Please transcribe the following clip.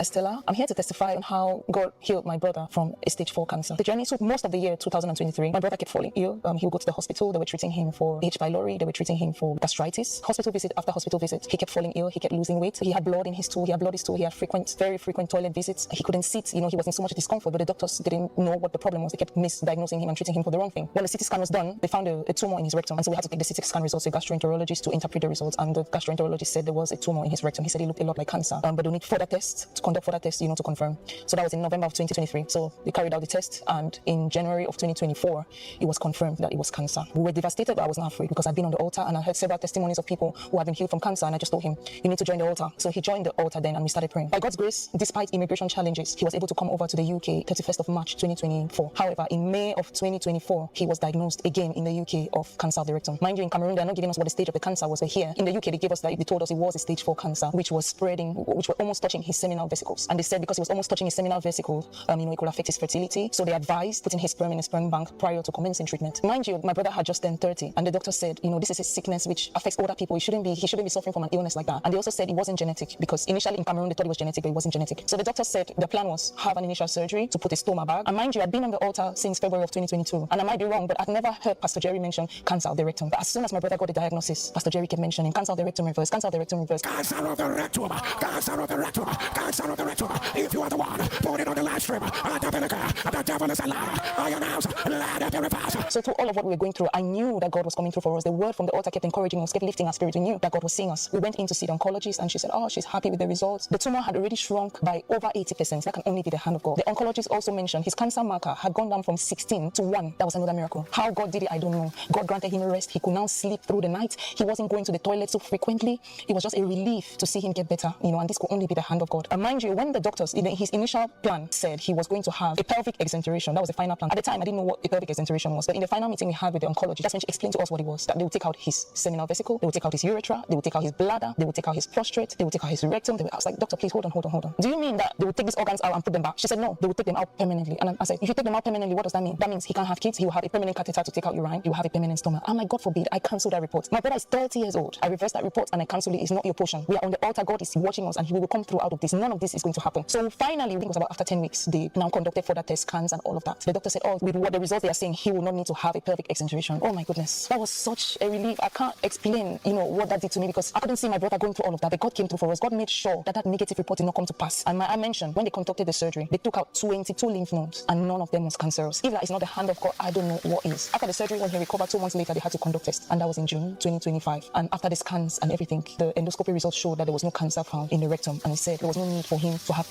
Estella, I'm here to testify on how God healed my brother from a stage 4 cancer. The journey took most of the year 2023. My brother kept falling ill. He would go to the hospital. They were treating him for H. pylori. They were treating him for gastritis. Hospital visit after hospital visit. He kept falling ill. He kept losing weight. He had blood in his stool. He had blood in his stool. He had very frequent toilet visits. He couldn't sit. He was in so much discomfort, but the doctors didn't know what the problem was. They kept misdiagnosing him and treating him for the wrong thing. When the CT scan was done, they found a tumor in his rectum. And so we had to take the CT scan results to a gastroenterologist to interpret the results. And the gastroenterologist said there was a tumor in his rectum. He said it looked a lot like cancer. But they need further tests to conduct further tests, to confirm. So that was in November of 2023. So they carried out the test, and in January of 2024, it was confirmed that it was cancer. We were devastated, but I was not afraid because I'd been on the altar and I heard several testimonies of people who had been healed from cancer, and I just told him, you need to join the altar. So he joined the altar then, and we started praying. By God's grace, despite immigration challenges, he was able to come over to the UK 31st of March 2024. However, in May of 2024, he was diagnosed again in the UK of cancer of the rectum. Mind you, in Cameroon, they're not giving us what the stage of the cancer was, but here in the UK, they gave us that. They told us it was a stage 4 cancer, which was spreading, which were almost touching his seminal vesicles. And they said because it was almost touching his seminal vesicles, it could affect his fertility. So they advised putting his sperm in a sperm bank prior to commencing treatment. Mind you, my brother had just turned 30, and the doctor said, this is a sickness which affects older people. He shouldn't be suffering from an illness like that. And they also said it wasn't genetic, because initially in Cameroon they thought it was genetic, but it wasn't genetic. So the doctor said the plan was have an initial surgery to put a stoma bag. And mind you, I'd been on the altar since February of 2022, and I might be wrong, but I'd never heard Pastor Jerry mention cancer of the rectum. But as soon as my brother got the diagnosis, Pastor Jerry kept mentioning cancer of the rectum reverse, cancer of the rectum reverse. Cancer of the rectum, cancer of the rectum, cancer of the rectum. If you are the one, put it on the live stream. The devil is a liar. I announce, let it reverse. So through all of what we were going through, I knew that God was coming through for us. The word from the altar kept encouraging us, kept lifting our spirit. We knew that God was seeing us. We went in to see the oncologist, and she said, she's happy with the results. The tumor had already shrunk by over 80%. That can only be the hand of God. The oncologist also mentioned his cancer marker had gone down from 16 to 1. That was another miracle. How God did it, I don't know. God granted him rest. He could now sleep through the night. He wasn't going to the toilet so frequently. It was just a relief to see him get better, and this could only be the hand of God. And mind you, when the doctors, his initial plan said he was going to have a pelvic exenteration. That was the final plan. At the time, I didn't know what a pelvic exenteration was, but in the final meeting we had with the oncologist, that's when she explained to us what it was. That they would take out his seminal vesicle, they would take out his urethra, they would take out his bladder, they would take out his prostate, they would take out his rectum. I was like, doctor, please hold on. Do you mean that they would take these organs out and put them back? She said, no, they would take them out permanently. And I said, if you take them out permanently, what does that mean? That means he can't have kids. He will have a permanent catheter to take out urine. He will have a permanent stomach. I'm like, God forbid, I cancel that report. My brother is 30 years old. I reversed that report and I cancel it. It's not your portion. We are on the altar. God is watching us, and he will come through out of this. None of this is going to happen. So finally, I think it was about after 10 weeks, they now conducted further test scans and all of that. The doctor said, with what the results they are saying, he will not need to have a pelvic exenteration. Oh my goodness. That was such a relief. I can't explain, what that did to me, because I couldn't see my brother going through all of that. But God came through for us. God made sure that negative report did not come to pass. And I mentioned, when they conducted the surgery, they took out 22 lymph nodes, and none of them was cancerous. If that is not the hand of God, I don't know what is. After the surgery, when he recovered 2 months later, they had to conduct tests, and that was in June 2025. And after the scans and everything, the endoscopy results showed that there was no cancer found in the rectum, and it said there was no need for him to have